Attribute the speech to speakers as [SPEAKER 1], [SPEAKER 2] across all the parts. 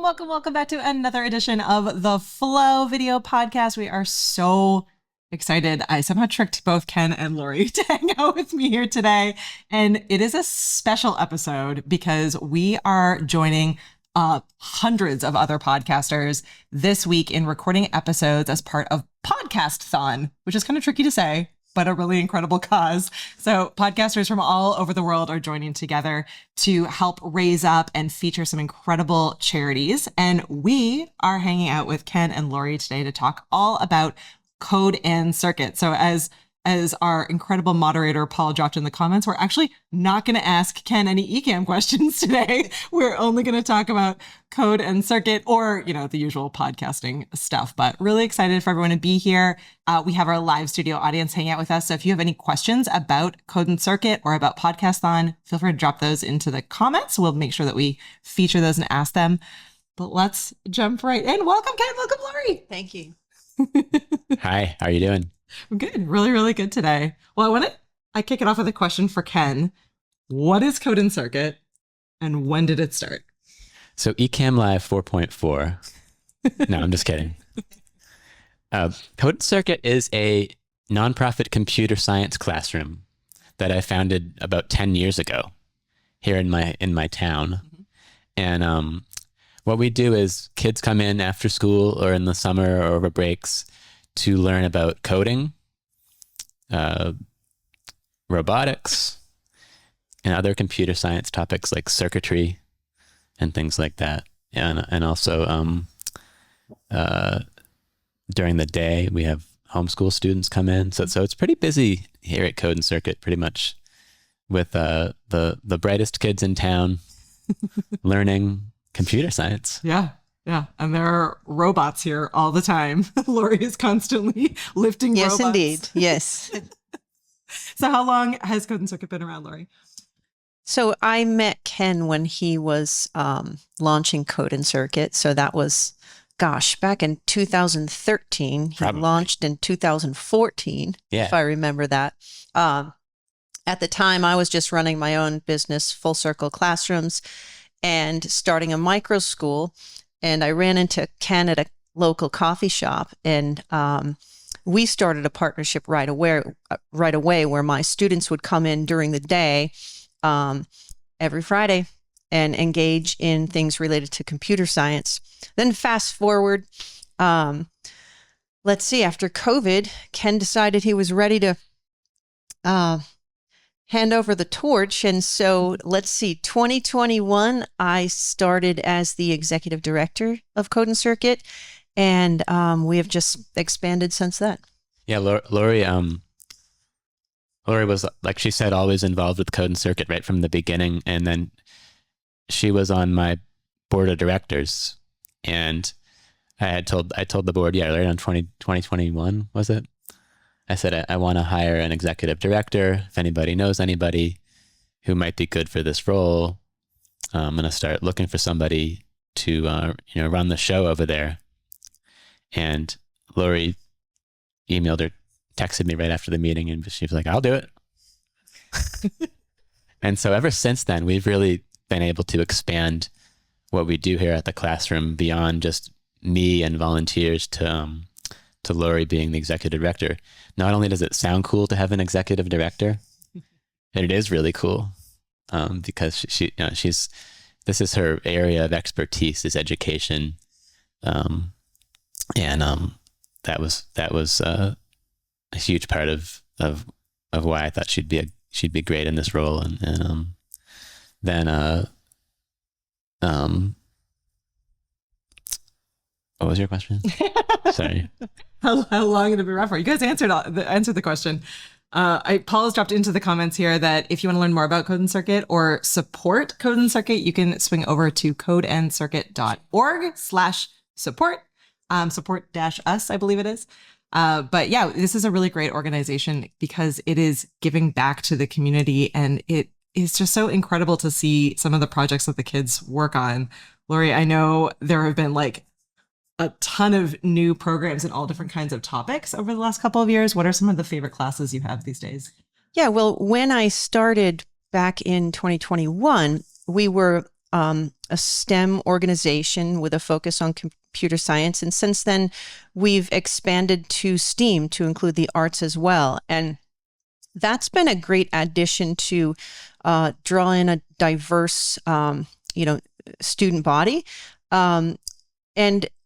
[SPEAKER 1] welcome back to another edition of the Flow Video Podcast. We are so excited. I somehow tricked both Ken and Lori to hang out with me here today. And it is a special episode because we are joining hundreds of other podcasters this week in recording episodes as part of Podcasthon, which is kind of tricky to say, but a really incredible cause. So podcasters from all over the world are joining together to help raise up and feature some incredible charities. And we are hanging out with Ken and Lori today to talk all about Code and Circuit. So as our incredible moderator, Paul, dropped in the comments, we're actually not going to ask Ken any eCam questions today. We're only going to talk about Code and Circuit or, the usual podcasting stuff, but really excited for everyone to be here. We have our live studio audience hanging out with us. So if you have any questions about Code and Circuit or about Podcasthon, feel free to drop those into the comments. We'll make sure that we feature those and ask them. But let's jump right in. Welcome, Ken. Welcome, Lori.
[SPEAKER 2] Thank you.
[SPEAKER 3] Hi, how are you doing?
[SPEAKER 1] I'm good. Really, really good today. Well, I kick it off with a question for Ken. What is Code and Circuit and when did it start?
[SPEAKER 3] So eCam Live 4.4. No, I'm just kidding. Code and Circuit is a nonprofit computer science classroom that I founded about 10 years ago here in my town. Mm-hmm. And what we do is kids come in after school or in the summer or over breaks to learn about coding, robotics, and other computer science topics like circuitry and things like that. And also during the day, we have homeschool students come in. So it's pretty busy here at Code and Circuit, pretty much with the brightest kids in town learning computer science.
[SPEAKER 1] Yeah. Yeah. And there are robots here all the time. Lori is constantly lifting robots.
[SPEAKER 2] Yes, indeed. Yes.
[SPEAKER 1] So how long has Code and Circuit been around, Lori?
[SPEAKER 2] So I met Ken when he was launching Code and Circuit. So that was, back in 2013. He launched in 2014, if I remember that. At the time, I was just running my own business, Full Circle Classrooms, and starting a micro school. And I ran into Ken at a local coffee shop, and we started a partnership right away where my students would come in during the day every Friday and engage in things related to computer science. Then fast forward, let's see, after COVID, Ken decided he was ready to hand over the torch. And so 2021, I started as the executive director of Code and Circuit, and we have just expanded since then.
[SPEAKER 3] Yeah, Lori was, like she said, always involved with Code and Circuit right from the beginning. And then she was on my board of directors. And I told the board, right on 2021, was it? I said, I want to hire an executive director. If anybody knows anybody who might be good for this role, I'm going to start looking for somebody to, run the show over there. And Lori texted me right after the meeting, and she was like, I'll do it. And so ever since then, we've really been able to expand what we do here at the classroom beyond just me and volunteers to Lori being the executive director. Not only does it sound cool to have an executive director, and it is really cool because this is her area of expertise, is education, and that was a huge part of why I thought she'd be great in this role. And then what was your question? Sorry.
[SPEAKER 1] How long did it be rough for? You guys answered the question. Paul has dropped into the comments here that if you want to learn more about Code and Circuit or support Code and Circuit, you can swing over to codeandcircuit.org/support, support-us, I believe it is. But yeah, this is a really great organization because it is giving back to the community, and it is just so incredible to see some of the projects that the kids work on. Lori, I know there have been a ton of new programs in all different kinds of topics over the last couple of years. What are some of the favorite classes you have these days?
[SPEAKER 2] Yeah, well, when I started back in 2021, we were a STEM organization with a focus on computer science. And since then, we've expanded to STEAM to include the arts as well. And that's been a great addition to draw in a diverse, student body. And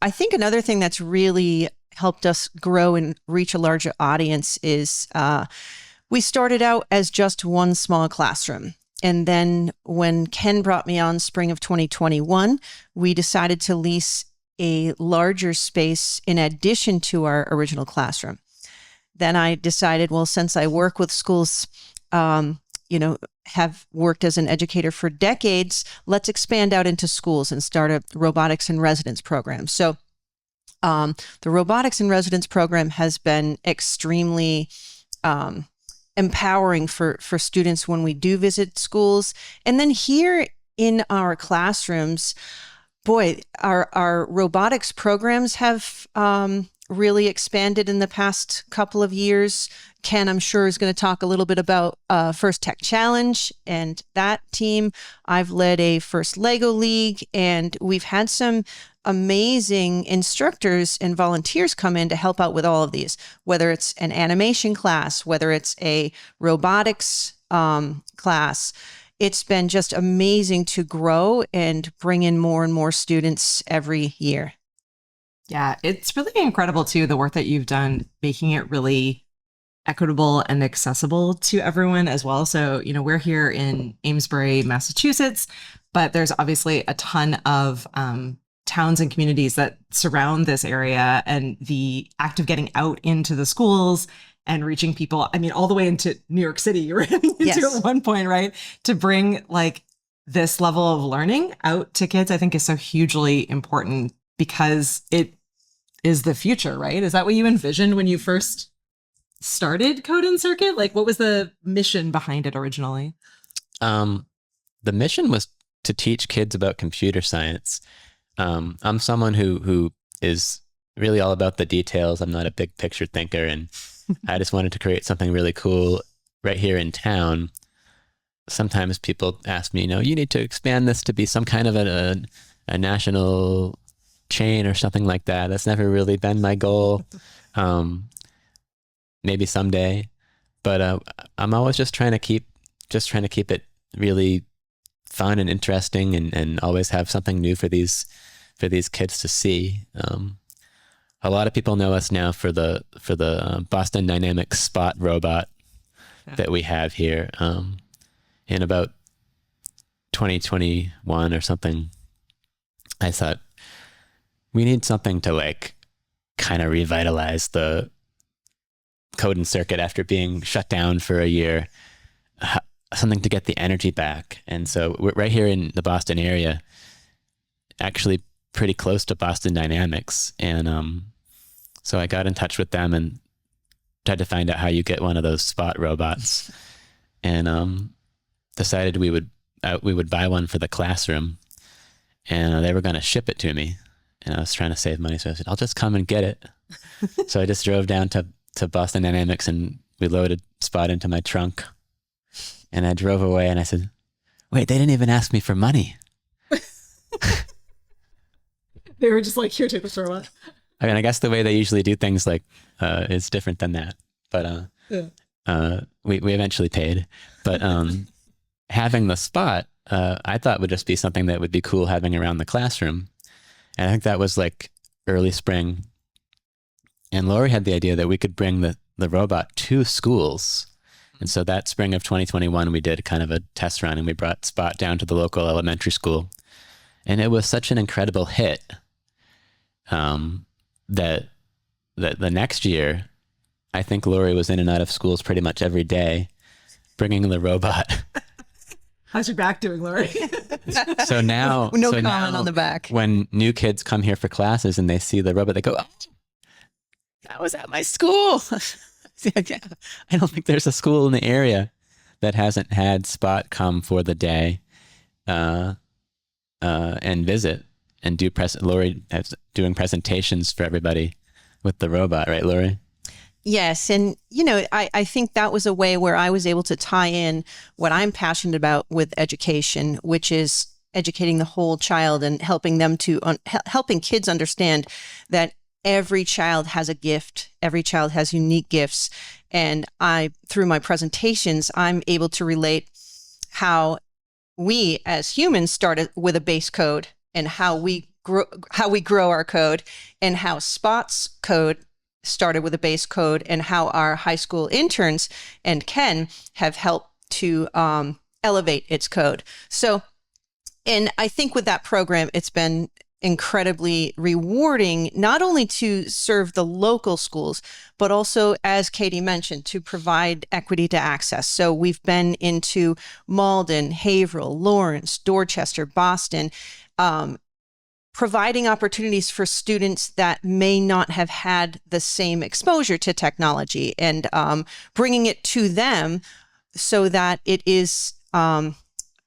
[SPEAKER 2] I think another thing that's really helped us grow and reach a larger audience is we started out as just one small classroom. And then when Ken brought me on spring of 2021, we decided to lease a larger space in addition to our original classroom. Then I decided, well, since I work with schools, have worked as an educator for decades, let's expand out into schools and start a robotics in residence program. So the robotics in residence program has been extremely empowering for students when we do visit schools. And then here in our classrooms, boy, our robotics programs have really expanded in the past couple of years. Ken, I'm sure, is going to talk a little bit about First Tech Challenge and that team. I've led a First Lego League, and we've had some amazing instructors and volunteers come in to help out with all of these, whether it's an animation class, whether it's a robotics class. It's been just amazing to grow and bring in more and more students every year.
[SPEAKER 1] Yeah, it's really incredible too, the work that you've done, making it really equitable and accessible to everyone as well. So, we're here in Amesbury, Massachusetts, but there's obviously a ton of towns and communities that surround this area, and the act of getting out into the schools and reaching people, all the way into New York City, you were heading into
[SPEAKER 2] Yes.
[SPEAKER 1] at one point, right? To bring this level of learning out to kids, I think is so hugely important because it is the future, right? Is that what you envisioned when you first started Code and Circuit? What was the mission behind it originally?
[SPEAKER 3] The mission was to teach kids about computer science. I'm someone who is really all about the details. I'm not a big picture thinker, and I just wanted to create something really cool right here in town. Sometimes people ask me, you need to expand this to be some kind of a national chain or something like that. That's never really been my goal. Maybe someday, but I'm always just trying to keep it really fun and interesting, and always have something new for these kids to see. A lot of people know us now for the Boston Dynamics Spot robot that we have here. In about 2021 or something, I thought we need something to kind of revitalize the Code and Circuit after being shut down for a year, something to get the energy back. And so we're right here in the Boston area, actually pretty close to Boston Dynamics. And so I got in touch with them and tried to find out how you get one of those Spot robots, and decided we would buy one for the classroom, and they were going to ship it to me. And I was trying to save money, so I said, I'll just come and get it. So I just drove down to Boston Dynamics, and we loaded Spot into my trunk. And I drove away, and I said, wait, they didn't even ask me for money.
[SPEAKER 1] They were just here, take this robot.
[SPEAKER 3] I guess the way they usually do things is different than that. But we eventually paid. But having the Spot, I thought would just be something that would be cool having around the classroom. And I think that was early spring. And Lori had the idea that we could bring the robot to schools. And so that spring of 2021, we did kind of a test run, and we brought Spot down to the local elementary school. And it was such an incredible hit that the next year, I think Lori was in and out of schools pretty much every day, bringing the robot.
[SPEAKER 1] How's your back doing, Lori?
[SPEAKER 3] So now,
[SPEAKER 2] No comment on the back.
[SPEAKER 3] When new kids come here for classes and they see the robot, they go, "Oh, that was at my school." Yeah, I don't think there's a school in the area that hasn't had Spot come for the day and visit and do Lori is doing presentations for everybody with the robot, right, Lori?
[SPEAKER 2] Yes. And, I think that was a way where I was able to tie in what I'm passionate about with education, which is educating the whole child and helping them to helping kids understand that every child has a gift. Every child has unique gifts. And through my presentations, I'm able to relate how we as humans started with a base code and how we grow our code, and how Spot's code started with a base code, and how our high school interns and Ken have helped to elevate its code. So, and I think with that program, it's been incredibly rewarding, not only to serve the local schools, but also, as Katie mentioned, to provide equity to access. So we've been into Malden, Haverhill, Lawrence, Dorchester, Boston, providing opportunities for students that may not have had the same exposure to technology, and bringing it to them so that it is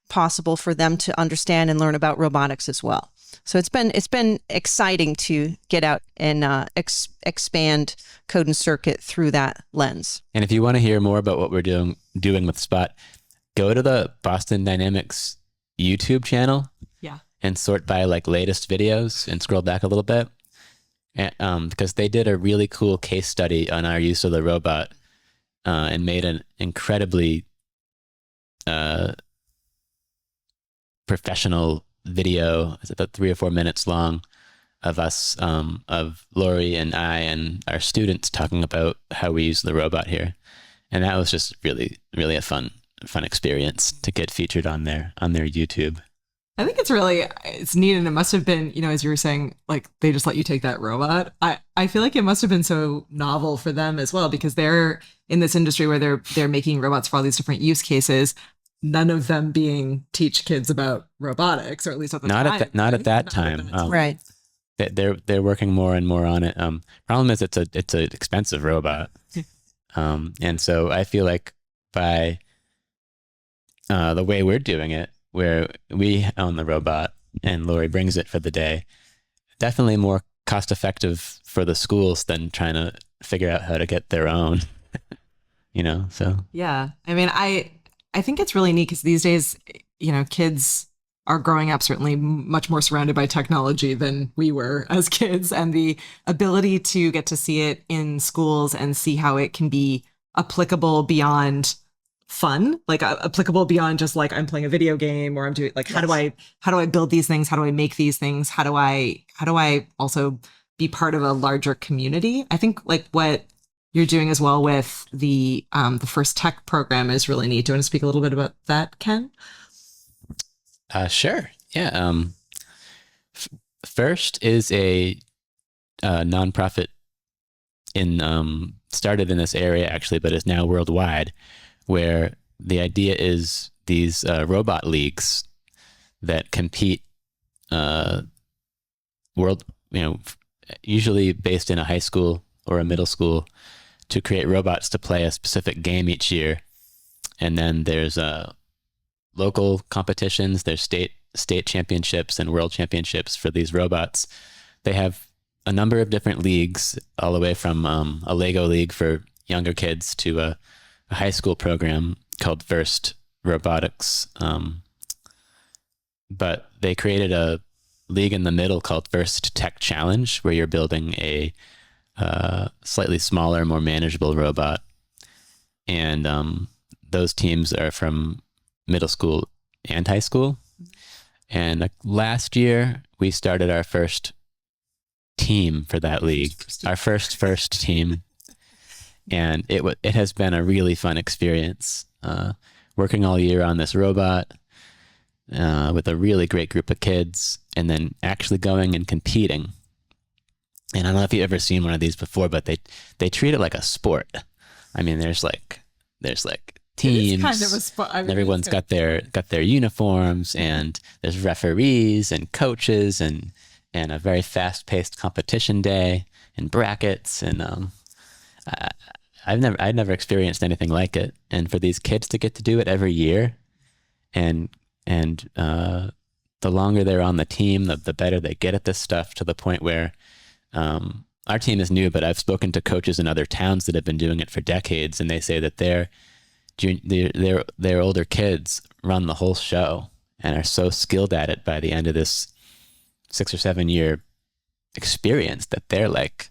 [SPEAKER 2] possible for them to understand and learn about robotics as well. So it's been exciting to get out and expand Code and Circuit through that lens.
[SPEAKER 3] And if you want to hear more about what we're doing with Spot, go to the Boston Dynamics YouTube channel.
[SPEAKER 1] Yeah.
[SPEAKER 3] And sort by like latest videos and scroll back a little bit, and, because they did a really cool case study on our use of the robot, and made an incredibly professional video. It's about 3 or 4 minutes long of us, of Lori and I and our students talking about how we use the robot here. And that was just really, really a fun experience to get featured on their YouTube.
[SPEAKER 1] I think it's neat, and it must have been, as you were saying, like they just let you take that robot. I feel like it must have been so novel for them as well, because they're in this industry where they're making robots for all these different use cases. None of them being teach kids about robotics, or at least at the time.
[SPEAKER 3] Not at that time.
[SPEAKER 2] Right.
[SPEAKER 3] They're working more and more on it. Problem is it's an expensive robot, and so I feel like by the way we're doing it, where we own the robot and Lori brings it for the day, definitely more cost effective for the schools than trying to figure out how to get their own, so.
[SPEAKER 1] Yeah. I mean, I think it's really neat because these days, kids are growing up certainly much more surrounded by technology than we were as kids, and the ability to get to see it in schools and see how it can be applicable beyond fun, like applicable beyond just like I'm playing a video game, or I'm doing like, yes. How do I build these things? How do I make these things? How do I also be part of a larger community? I think like what you're doing as well with the First Tech program is really neat. Do you want to speak a little bit about that, Ken?
[SPEAKER 3] Sure. Yeah. First is a nonprofit started in this area actually, but is now worldwide, where the idea is these robot leagues that compete usually based in a high school or a middle school, to create robots to play a specific game each year. And then there's local competitions, there's state championships and world championships for these robots. They have a number of different leagues, all the way from a Lego league for younger kids to a high school program called First Robotics. But they created a league in the middle called First Tech Challenge, where you're building a slightly smaller, more manageable robot. And those teams are from middle school and high school. And last year, we started our first team for that league, our first team. And it has been a really fun experience, working all year on this robot with a really great group of kids, and then actually going and competing. And I don't know if you've ever seen one of these before, but they treat it like a sport. I mean, there's like teams. It's kind of a sport. I mean, everyone's got their uniforms, and there's referees and coaches, and a very fast-paced competition day and brackets. And I've never experienced anything like it. And for these kids to get to do it every year, and the longer they're on the team, the better they get at this stuff, to the point where our team is new, but I've spoken to coaches in other towns that have been doing it for decades, and they say that their older kids run the whole show, and are so skilled at it by the end of this 6 or 7 year experience that they're like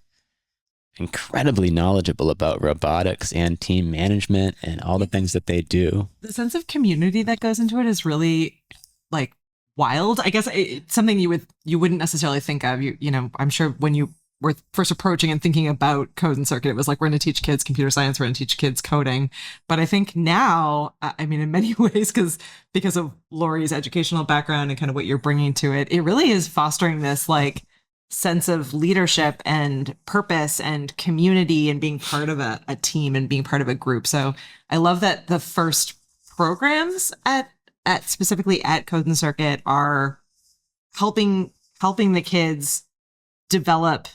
[SPEAKER 3] incredibly knowledgeable about robotics and team management and all the things that they do.
[SPEAKER 1] The sense of community that goes into it is really like wild. I guess it's something you wouldn't necessarily think of. You know, I'm sure when you were first approaching and thinking about Code and Circuit, it was like, we're going to teach kids computer science, we're going to teach kids coding. But I think now, I mean, in many ways, because of Lori's educational background and kind of what you're bringing to it, it really is fostering this like sense of leadership and purpose and community and being part of a team and being part of a group. So I love that the first programs at specifically at Code and Circuit are helping the kids develop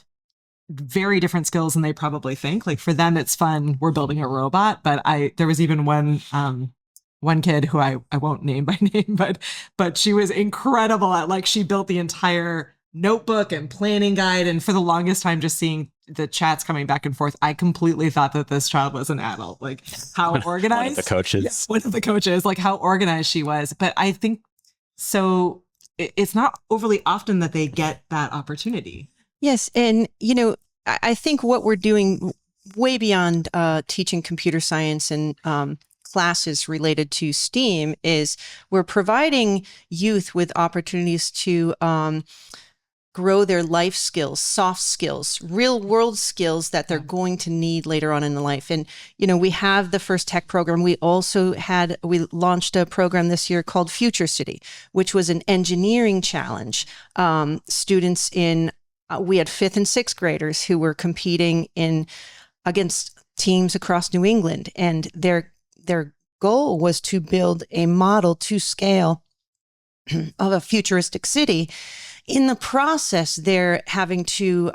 [SPEAKER 1] very different skills than they probably think. Like for them, it's fun, we're building a robot. But there was even one kid who I won't name by name, but she was incredible at, like, she built the entire notebook and planning guide. And for the longest time, just seeing the chats coming back and forth, I completely thought that this child was an adult. Like how organized.
[SPEAKER 3] One of the coaches.
[SPEAKER 1] Yeah, one of the coaches, like how organized she was. But I think so it's not overly often that they get that opportunity.
[SPEAKER 2] Yes. And, you know, I think what we're doing way beyond teaching computer science and classes related to STEAM is we're providing youth with opportunities to grow their life skills, soft skills, real world skills that they're going to need later on in life. And, you know, we have the first tech program. We launched a program this year called Future City, which was an engineering challenge. Students we had 5th and 6th graders who were competing against teams across New England. And their goal was to build a model to scale of a futuristic city. In the process, they're having to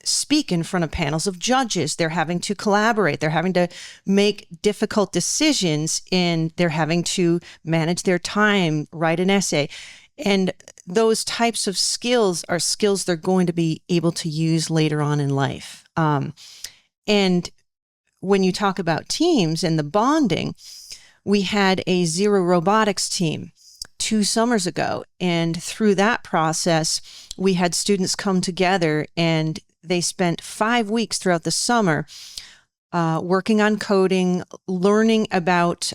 [SPEAKER 2] speak in front of panels of judges. They're having to collaborate. They're having to make difficult decisions, and they're having to manage their time, write an essay. And those types of skills are skills they're going to be able to use later on in life. And when you talk about teams and the bonding, we had a Zero Robotics team 2 summers ago. And through that process, we had students come together and they spent 5 weeks throughout the summer working on coding, learning about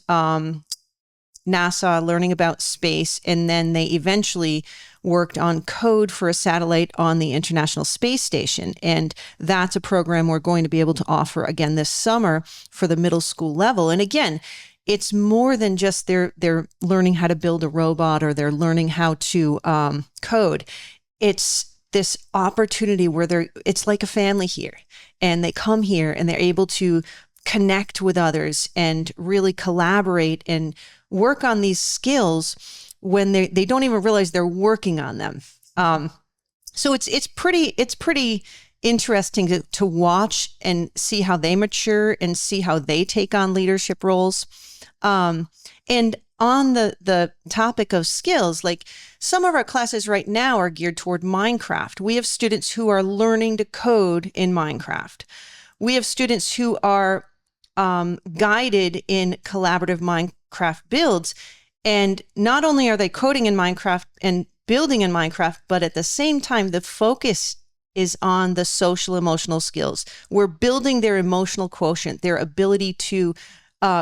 [SPEAKER 2] NASA, learning about space, and then they eventually worked on code for a satellite on the International Space Station. And that's a program we're going to be able to offer again this summer for the middle school level. And again, it's more than just they're learning how to build a robot or they're learning how to code. It's this opportunity where it's like a family here, and they come here and they're able to connect with others and really collaborate and work on these skills when they don't even realize they're working on them. So it's pretty interesting to watch and see how they mature and see how they take on leadership roles. And on the topic of skills, like some of our classes right now are geared toward Minecraft. We have students who are learning to code in Minecraft. We have students who are guided in collaborative Minecraft builds. And not only are they coding in Minecraft and building in Minecraft, but at the same time, the focus is on the social emotional skills. We're building their emotional quotient, their ability to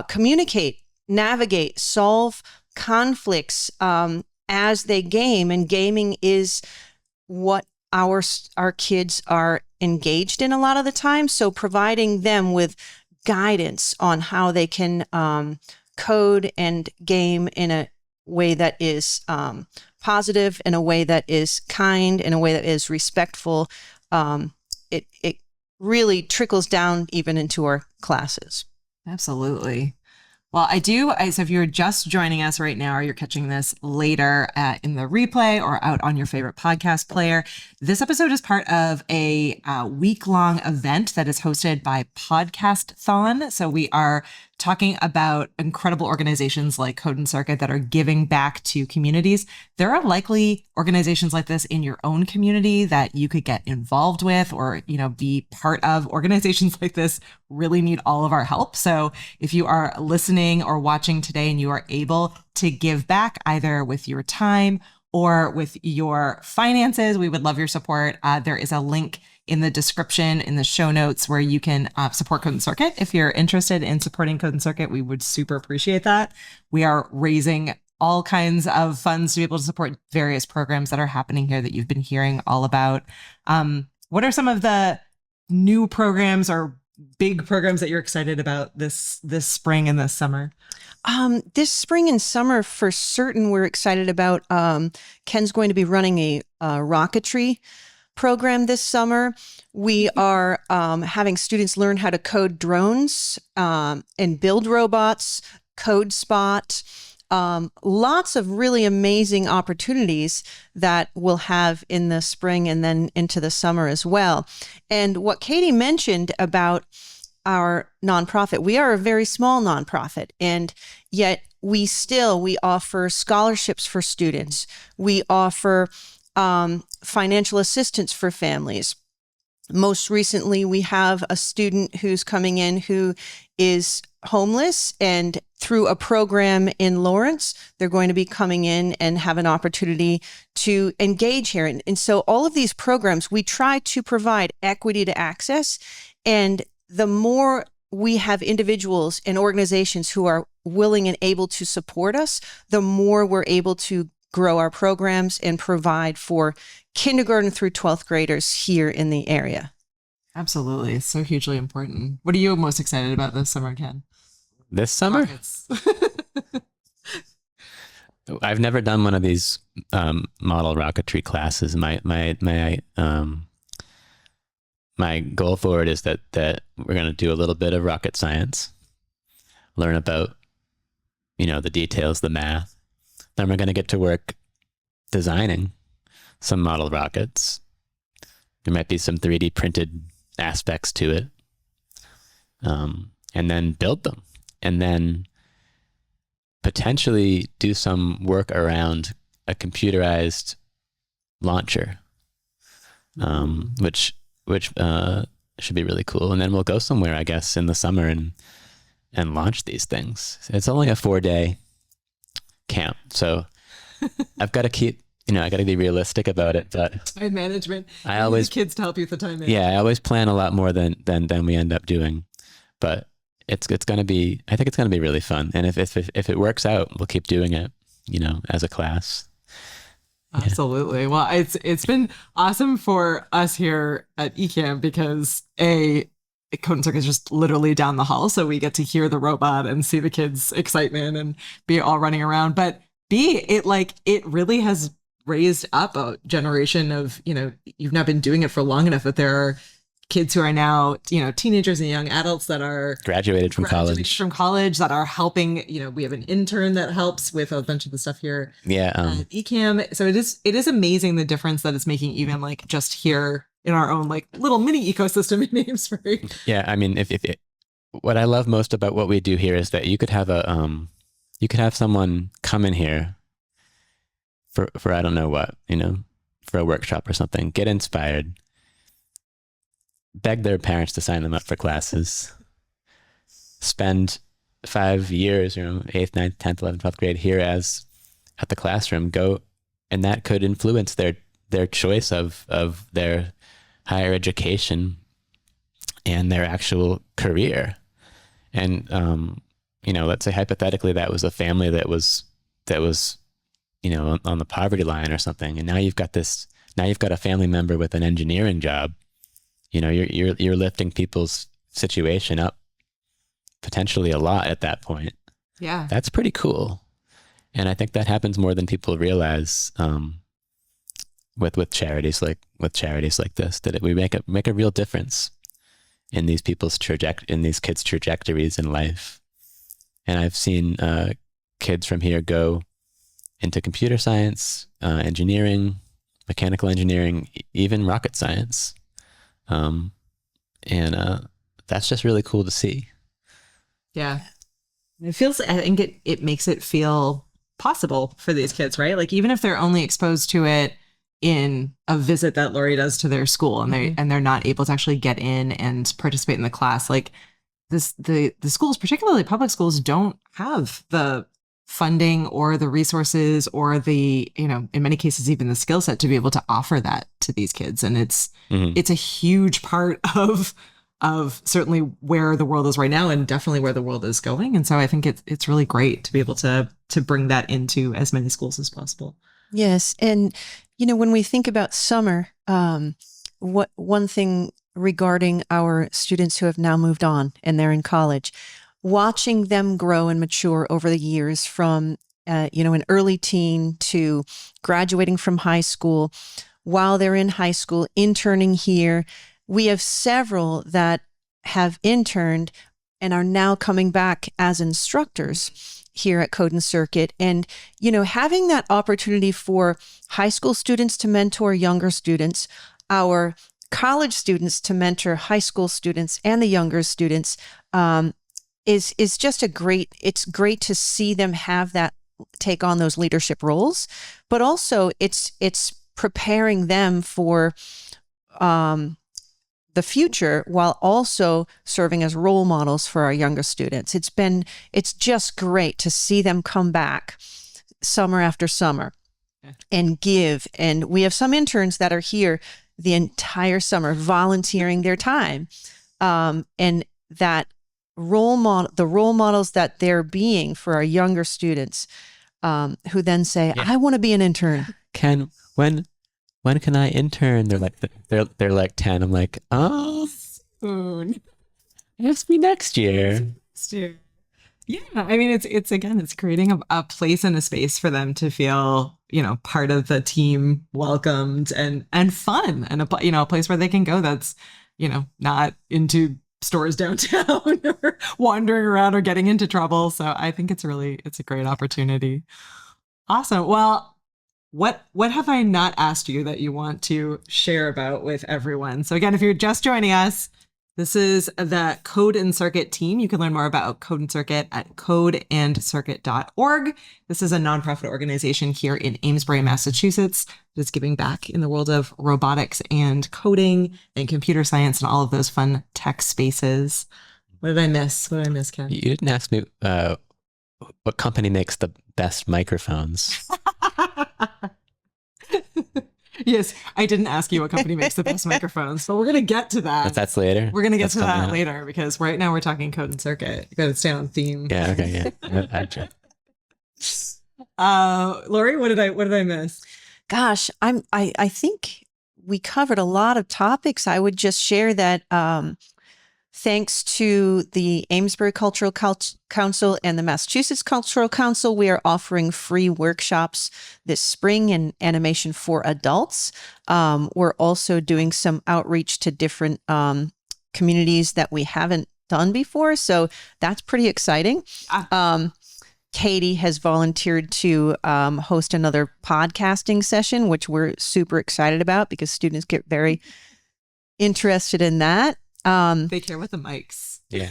[SPEAKER 2] communicate, navigate, solve conflicts as they game. And gaming is what our kids are engaged in a lot of the time. So providing them with guidance on how they can code and game in a way that is positive, in a way that is kind, in a way that is respectful. It really trickles down even into our classes.
[SPEAKER 1] Absolutely. Well, so if you're just joining us right now, or you're catching this later in the replay or out on your favorite podcast player, this episode is part of a week-long event that is hosted by Podcasthon. So we are talking about incredible organizations like Code and Circuit that are giving back to communities. There are likely organizations like this in your own community that you could get involved with or, be part of. Organizations like this really need all of our help. So if you are listening or watching today and you are able to give back either with your time or with your finances, we would love your support. There is a link in the description, in the show notes, where you can support Code and Circuit. If you're interested in supporting Code and Circuit, we would super appreciate that. We are raising all kinds of funds to be able to support various programs that are happening here that you've been hearing all about. What are some of the new programs or big programs that you're excited about this spring and this summer?
[SPEAKER 2] This spring and summer, for certain, we're excited about. Ken's going to be running a rocketry program this summer. We are having students learn how to code drones and build robots, code spot. Lots of really amazing opportunities that we'll have in the spring and then into the summer as well. And what Katie mentioned about our nonprofit, we are a very small nonprofit, and yet we offer scholarships for students. We offer financial assistance for families. Most recently, we have a student who's coming in who is homeless, and through a program in Lawrence, they're going to be coming in and have an opportunity to engage here. And so all of these programs, we try to provide equity to access, and the more we have individuals and organizations who are willing and able to support us, the more we're able to grow our programs and provide for kindergarten through 12th graders here in the area.
[SPEAKER 1] Absolutely. It's so hugely important. What are you most excited about this summer, Ken?
[SPEAKER 3] This summer? I've never done one of these model rocketry classes. My goal for it is that we're going to do a little bit of rocket science, learn about, the details, the math. Then we're going to get to work designing some model rockets. There might be some 3D printed aspects to it. And then build them. And then potentially do some work around a computerized launcher, which should be really cool. And then we'll go somewhere, I guess, in the summer and launch these things. It's only a 4-day camp, so I've got to keep, I got to be realistic about it. But
[SPEAKER 1] time management.
[SPEAKER 3] I always
[SPEAKER 1] need the kids to help you with the time management.
[SPEAKER 3] Yeah, I always plan a lot more than we end up doing. But it's going to be, I think it's going to be really fun. And if it works out, we'll keep doing it, as a class.
[SPEAKER 1] Absolutely. Yeah. Well, it's been awesome for us here at eCamp because Code and Circuit is just literally down the hall, so we get to hear the robot and see the kids' excitement and be all running around. But B, it really has raised up a generation of, you've not been doing it for long enough that there are kids who are now, teenagers and young adults that are
[SPEAKER 3] graduated from college
[SPEAKER 1] that are helping. We have an intern that helps with a bunch of the stuff here.
[SPEAKER 3] Yeah.
[SPEAKER 1] At eCamp. So it is amazing the difference that it's making, even just here in our own little mini ecosystem in Amesbury.
[SPEAKER 3] Yeah. I mean, what I love most about what we do here is that you could have someone come in here for I don't know what, for a workshop or something, get inspired, beg their parents to sign them up for classes, spend 5 years, 8th, 9th, 10th, 11th, 12th grade here at the classroom, and that could influence their choice of their higher education and their actual career. And, let's say hypothetically that was a family that was, on the poverty line or something. And now you've got a family member with an engineering job. You're lifting people's situation up potentially a lot at that point.
[SPEAKER 1] Yeah.
[SPEAKER 3] That's pretty cool. And I think that happens more than people realize, with charities like this, that we make a real difference in these kids' trajectories in life. And I've seen kids from here go into computer science, engineering, mechanical engineering, even rocket science. And that's just really cool to see.
[SPEAKER 1] Yeah. I think it makes it feel possible for these kids, right? Like even if they're only exposed to it in a visit that Lori does to their school and they're not able to actually get in and participate in the class, like the schools, particularly public schools, don't have the funding or the resources or the, in many cases, even the skill set to be able to offer that to these kids. And it's a huge part of certainly where the world is right now and definitely where the world is going. And so I think it's really great to be able to bring that into as many schools as possible.
[SPEAKER 2] Yes. And, when we think about summer, one thing regarding our students who have now moved on and they're in college, watching them grow and mature over the years from, an early teen to graduating from high school, while they're in high school, interning here. We have several that have interned and are now coming back as instructors here at Code and Circuit. And, having that opportunity for high school students to mentor younger students, our college students to mentor high school students and the younger students, is just it's great to see them have that, take on those leadership roles, but also it's preparing them for, the future while also serving as role models for our younger students. It's just great to see them come back summer after summer and give. And we have some interns that are here the entire summer volunteering their time. And that the role models that they're being for our younger students, who then say, I want to be an intern.
[SPEAKER 3] When can I intern? They're like 10. I'm like, oh, soon. Ask me next year.
[SPEAKER 1] Yeah, I mean, it's creating a place and a space for them to feel, part of the team, welcomed and fun, and a place where they can go that's, not into stores downtown or wandering around or getting into trouble. So I think it's a great opportunity. Awesome. Well, what have I not asked you that you want to share about with everyone? So again, if you're just joining us, this is the Code and Circuit team. You can learn more about Code and Circuit at codeandcircuit.org. This is a nonprofit organization here in Amesbury, Massachusetts, that's giving back in the world of robotics and coding and computer science and all of those fun tech spaces. What did I miss? Ken?
[SPEAKER 3] You didn't ask me what company makes the best microphones.
[SPEAKER 1] Yes, I didn't ask you what company makes the best microphones, but we're going to get to that.
[SPEAKER 3] That's later?
[SPEAKER 1] We're going to get to that later because right now we're talking Code and Circuit. You got to stay on theme.
[SPEAKER 3] Yeah, okay, yeah.
[SPEAKER 1] Lori, what did I miss?
[SPEAKER 2] Gosh, I think we covered a lot of topics. I would just share that thanks to the Amesbury Cultural Council and the Massachusetts Cultural Council, we are offering free workshops this spring in animation for adults. We're also doing some outreach to different communities that we haven't done before. So that's pretty exciting. Katie has volunteered to host another podcasting session, which we're super excited about because students get very interested in that.
[SPEAKER 1] They care with the mics.
[SPEAKER 3] Yeah.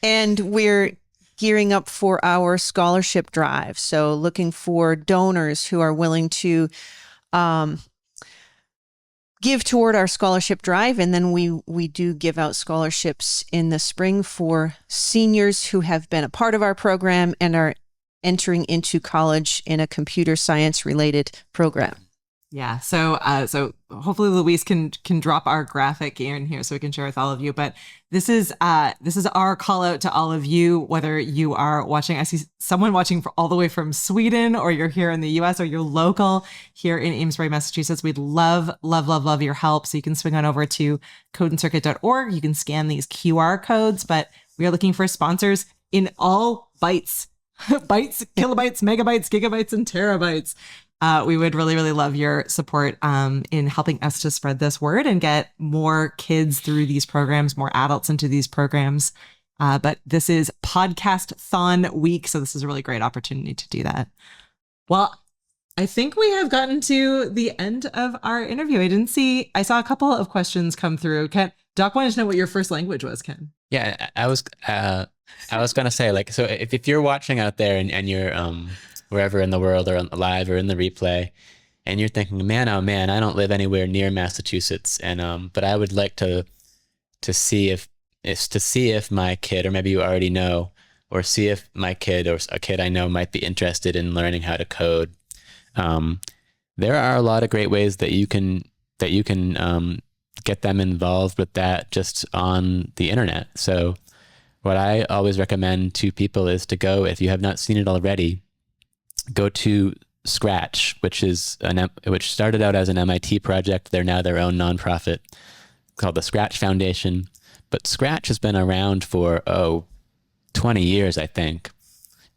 [SPEAKER 2] And we're gearing up for our scholarship drive. So looking for donors who are willing to give toward our scholarship drive. And then we do give out scholarships in the spring for seniors who have been a part of our program and are entering into college in a computer science related program.
[SPEAKER 1] Yeah. So hopefully Luis can drop our graphic in here so we can share with all of you. But this is our call out to all of you, whether you are watching. I see someone watching all the way from Sweden, or you're here in the US, or you're local here in Amesbury, Massachusetts. We'd love your help. So you can swing on over to codeandcircuit.org. You can scan these QR codes, but we are looking for sponsors in all bytes, kilobytes, megabytes, gigabytes, and terabytes. We would really love your support in helping us to spread this word and get more kids through these programs, more adults into these programs. But this is Podcasthon week, so this is a really great opportunity to do that. Well, I think we have gotten to the end of our interview. I saw a couple of questions come through. Doc wanted to know what your first language was, Ken.
[SPEAKER 3] Yeah, I was I was going to say, like, so if you're watching out there and you're wherever in the world or live or in the replay, and you're thinking, man, oh man, I don't live anywhere near Massachusetts, and but I would like to see if my kid, or maybe you already know, or see if my kid or a kid I know might be interested in learning how to code. There are a lot of great ways that you can get them involved with that just on the internet. So what I always recommend to people is to go, if you have not seen it already, go to Scratch, which started out as an MIT project. They're now their own nonprofit called the Scratch Foundation. But Scratch has been around for 20 years, I think,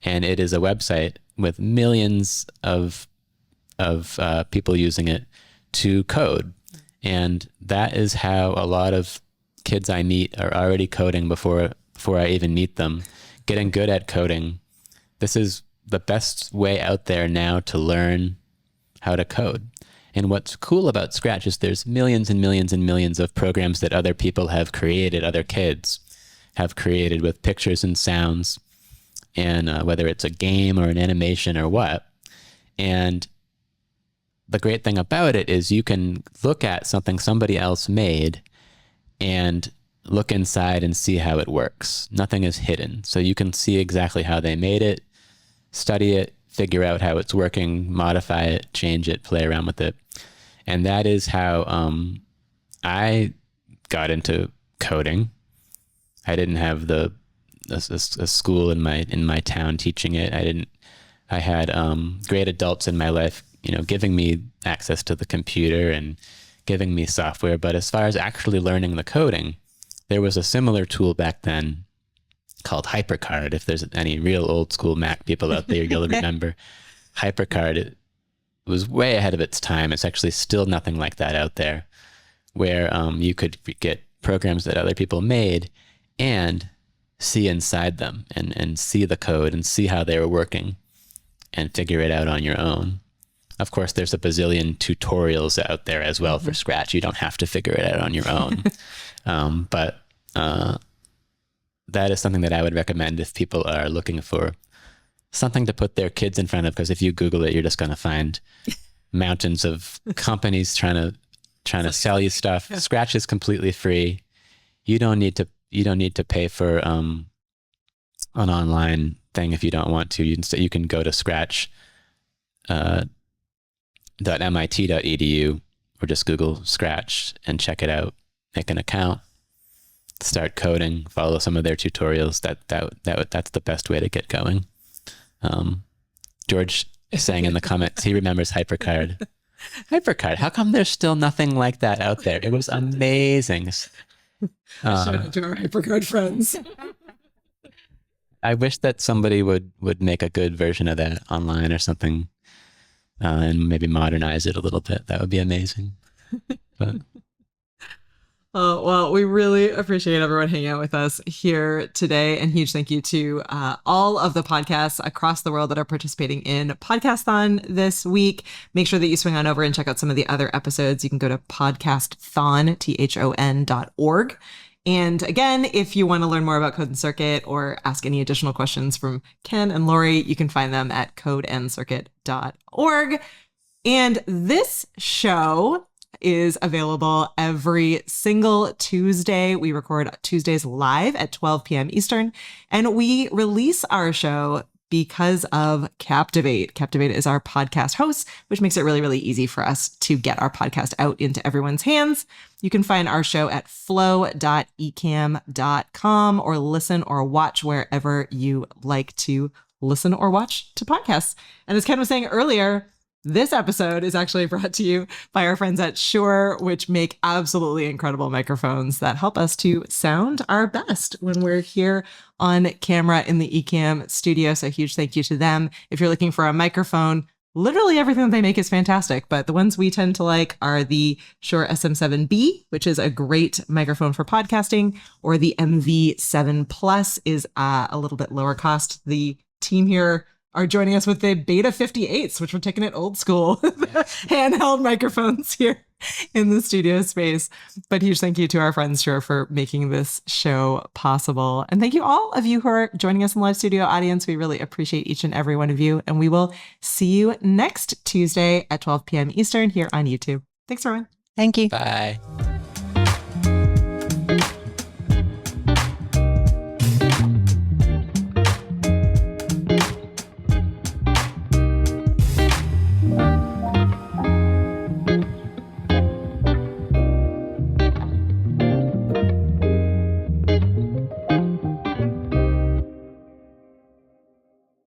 [SPEAKER 3] and it is a website with millions of people using it to code. And that is how a lot of kids I meet are already coding before I even meet them, getting good at coding. This is the best way out there now to learn how to code. And what's cool about Scratch is there's millions and millions and millions of programs that other people have created, other kids have created with pictures and sounds, and whether it's a game or an animation or what. And the great thing about it is you can look at something somebody else made and look inside and see how it works. Nothing is hidden. So you can see exactly how they made it, study it, figure out how it's working, modify it, change it, play around with it. And that is how I got into coding. I didn't have a school in my town teaching it. I had great adults in my life, giving me access to the computer and giving me software. But as far as actually learning the coding, there was a similar tool back then called HyperCard. If there's any real old school Mac people out there, you'll remember HyperCard. It was way ahead of its time. It's actually still nothing like that out there, where you could get programs that other people made and see inside them and see the code and see how they were working and figure it out on your own. Of course, there's a bazillion tutorials out there as well for Scratch. You don't have to figure it out on your own. But that is something that I would recommend if people are looking for something to put their kids in front of, because if you Google it, you're just going to find mountains of companies trying to sell you stuff. Yeah. Scratch is completely free. You don't need to pay for an online thing if you don't want to. You can go to scratch.mit.edu or just Google Scratch and check it out. Make an account, start coding, follow some of their tutorials. That's the best way to get going. George is saying in the comments he remembers HyperCard. HyperCard, how come there's still nothing like that out there? It was amazing.
[SPEAKER 1] Shout out to our HyperCard friends.
[SPEAKER 3] I wish that somebody would make a good version of that online or something, and maybe modernize it a little bit. That would be amazing. But
[SPEAKER 1] well, we really appreciate everyone hanging out with us here today. And huge thank you to all of the podcasts across the world that are participating in Podcasthon this week. Make sure that you swing on over and check out some of the other episodes. You can go to podcasthon, THON.org. And again, if you want to learn more about Code and Circuit or ask any additional questions from Ken and Lori, you can find them at codeandcircuit.org. And this show is available every single Tuesday. We record Tuesdays live at 12 p.m. Eastern, and we release our show because of Captivate. Captivate is our podcast host, which makes it really, really easy for us to get our podcast out into everyone's hands. You can find our show at flow.ecam.com or listen or watch wherever you like to listen or watch to podcasts. And as Ken was saying earlier, this episode is actually brought to you by our friends at Shure, which make absolutely incredible microphones that help us to sound our best when we're here on camera in the Ecamm studio. So huge thank you to them. If you're looking for a microphone, literally everything that they make is fantastic, but the ones we tend to like are the Shure SM7B, which is a great microphone for podcasting, or the MV7 Plus is a little bit lower cost. The team here are joining us with the Beta 58s, which we're taking it old school handheld microphones here in the studio space. But huge thank you to our friends here for making this show possible. And thank you all of you who are joining us in the live studio audience. We really appreciate each and every one of you. And we will see you next Tuesday at 12 p.m. Eastern here on YouTube. Thanks, everyone.
[SPEAKER 2] Thank you.
[SPEAKER 3] Bye.